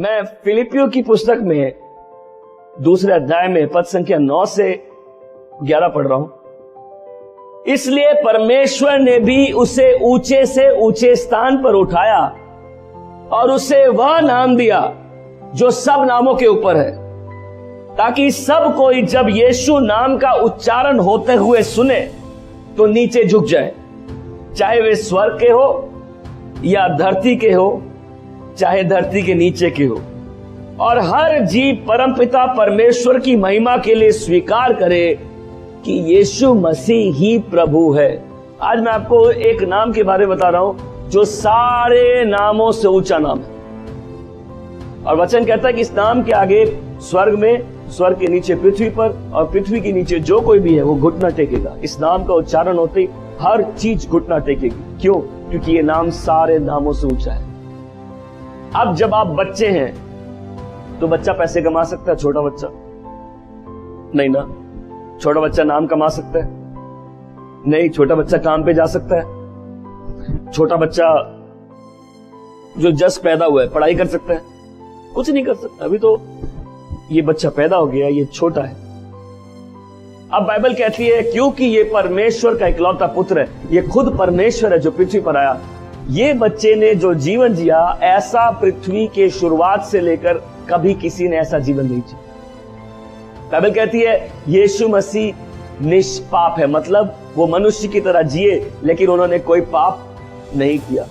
मैं फिलिपियों की पुस्तक में दूसरे अध्याय में पद संख्या 9 से 11 पढ़ रहा हूं। इसलिए परमेश्वर ने भी उसे ऊंचे से ऊंचे स्थान पर उठाया और उसे वह नाम दिया जो सब नामों के ऊपर है, ताकि सब कोई जब यीशु नाम का उच्चारण होते हुए सुने तो नीचे झुक जाए, चाहे वे स्वर्ग के हो या धरती के हो, चाहे धरती के नीचे के हो, और हर जीव परमपिता परमेश्वर की महिमा के लिए स्वीकार करे कि यीशु मसीह ही प्रभु है। आज मैं आपको एक नाम के बारे में बता रहा हूं जो सारे नामों से ऊंचा नाम है, और वचन कहता है कि इस नाम के आगे स्वर्ग में, स्वर्ग के नीचे पृथ्वी पर, और पृथ्वी के नीचे जो कोई भी है वो घुटना टेकेगा। इस नाम का उच्चारण होते ही हर चीज घुटना टेकेगी। क्यों? क्योंकि ये नाम सारे नामों से ऊंचा है। अब जब आप बच्चे हैं तो बच्चा पैसे कमा सकता है, छोटा बच्चा नहीं ना। छोटा बच्चा नाम कमा सकता है नहीं, छोटा बच्चा काम पे जा सकता है। छोटा बच्चा जो जस्ट पैदा हुआ है पढ़ाई कर सकता है? कुछ नहीं कर सकता। अभी तो ये बच्चा पैदा हो गया, ये छोटा है। अब बाइबल कहती है क्योंकि ये परमेश्वर का इकलौता पुत्र है, ये खुद परमेश्वर है जो पृथ्वी पर आया। ये बच्चे ने जो जीवन जिया, ऐसा पृथ्वी के शुरुआत से लेकर कभी किसी ने ऐसा जीवन नहीं जिया। बाइबल कहती है यीशु मसीह निष्पाप है, मतलब वो मनुष्य की तरह जिए लेकिन उन्होंने कोई पाप नहीं किया।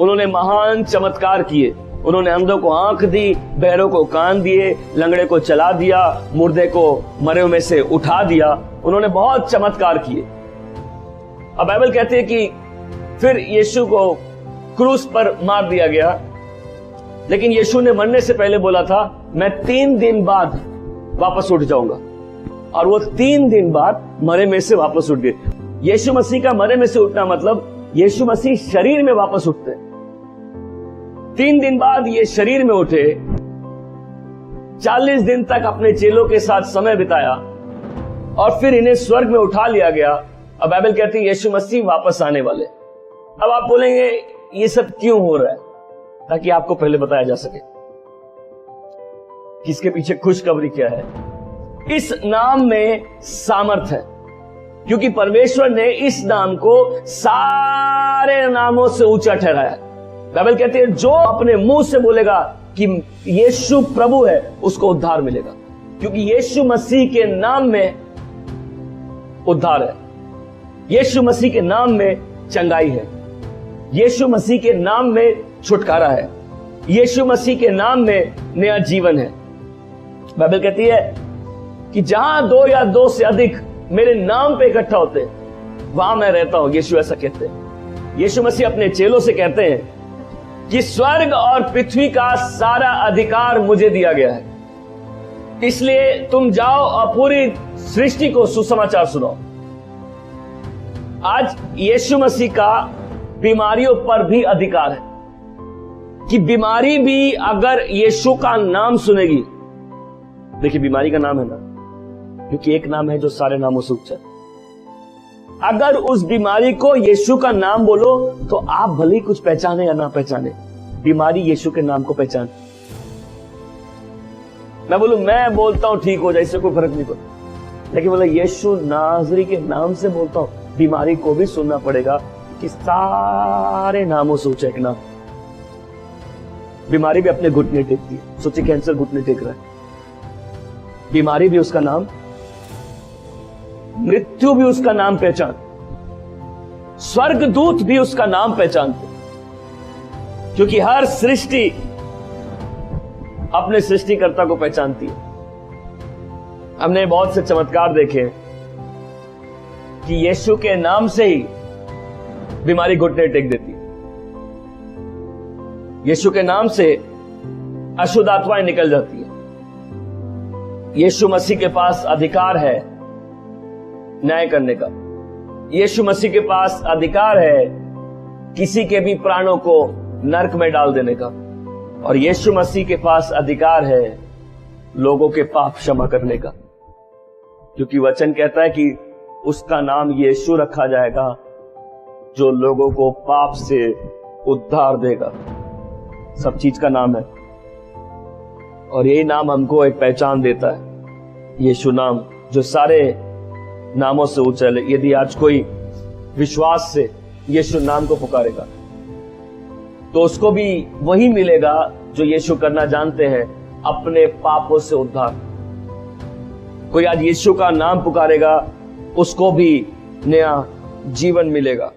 उन्होंने महान चमत्कार किए। उन्होंने अंधों को आंख दी, बहरों को कान दिए, लंगड़े को चला दिया, मुर्दे को मरे में से उठा दिया। उन्होंने बहुत चमत्कार किए। अब बाइबल कहती है कि फिर यीशु को क्रूस पर मार दिया गया, लेकिन यीशु ने मरने से पहले बोला था मैं 3 दिन बाद वापस उठ जाऊंगा, और वो 3 दिन बाद मरे में से वापस उठ गए। यीशु मसीह का मरे में से उठना मतलब यीशु मसीह शरीर में वापस उठते। 3 दिन बाद ये शरीर में उठे, 40 दिन तक अपने चेलों के साथ समय बिताया, और फिर इन्हें स्वर्ग में उठा लिया गया। अब बाइबल कहती है यीशु मसीह वापस आने वाले। अब आप बोलेंगे ये सब क्यों हो रहा है? ताकि आपको पहले बताया जा सके कि इसके पीछे खुशखबरी क्या है। इस नाम में सामर्थ है, क्योंकि परमेश्वर ने इस नाम को सारे नामों से ऊंचा ठहराया। बाइबल कहती है जो अपने मुंह से बोलेगा कि यीशु प्रभु है, उसको उद्धार मिलेगा, क्योंकि यीशु मसीह के नाम में उद्धार है। यीशु मसीह के नाम में चंगाई है। यीशु मसीह के नाम में छुटकारा है। यीशु मसीह के नाम में नया जीवन है। बाइबल कहती है कि जहां 2 या 2 से अधिक मेरे नाम पे इकट्ठा होते वहां मैं रहता हूं। यीशु ऐसा कहते हैं। यीशु मसीह अपने चेलों से कहते हैं कि स्वर्ग और पृथ्वी का सारा अधिकार मुझे दिया गया है, इसलिए तुम जाओ और पूरी सृष्टि को सुसमाचार सुनाओ। आज यीशु मसीह का बीमारियों पर भी अधिकार है, कि बीमारी भी अगर यीशु का नाम सुनेगी। देखिए बीमारी का नाम है ना, क्योंकि एक नाम है जो सारे नामों से ऊंचा है। अगर उस बीमारी को यीशु का नाम बोलो तो आप भले ही कुछ पहचाने या ना पहचाने, बीमारी यीशु के नाम को पहचान। मैं बोलता हूं ठीक हो जाए, इससे कोई फर्क नहीं पड़ता, लेकिन बोला यीशु नाजरी के नाम से बोलता हूं, बीमारी को भी सुनना पड़ेगा कि सारे नामों से ऊंचा एक नाम। बीमारी भी अपने घुटने टेकती है। सोचिए कैंसर घुटने टेक रहा है, बीमारी भी उसका नाम, मृत्यु भी उसका नाम पहचान, स्वर्गदूत भी उसका नाम पहचानते, क्योंकि हर सृष्टि अपने सृष्टिकर्ता को पहचानती है। हमने बहुत से चमत्कार देखे कि यीशु के नाम से ही बीमारी घुटने टेक देती है। यीशु के नाम से अशुद्ध आत्माएं निकल जाती है। यीशु मसीह के पास अधिकार है न्याय करने का। यीशु मसीह के पास अधिकार है किसी के भी प्राणों को नरक में डाल देने का, और यीशु मसीह के पास अधिकार है लोगों के पाप क्षमा करने का, क्योंकि वचन कहता है कि उसका नाम यीशु रखा जाएगा जो लोगों को पाप से उद्धार देगा। सब चीज का नाम है, और यही नाम हमको एक पहचान देता है, यीशु नाम जो सारे नामों से ऊंचा है। यदि आज कोई विश्वास से यीशु नाम को पुकारेगा तो उसको भी वही मिलेगा जो यीशु करना जानते हैं, अपने पापों से उद्धार। कोई आज यीशु का नाम पुकारेगा उसको भी नया जीवन मिलेगा।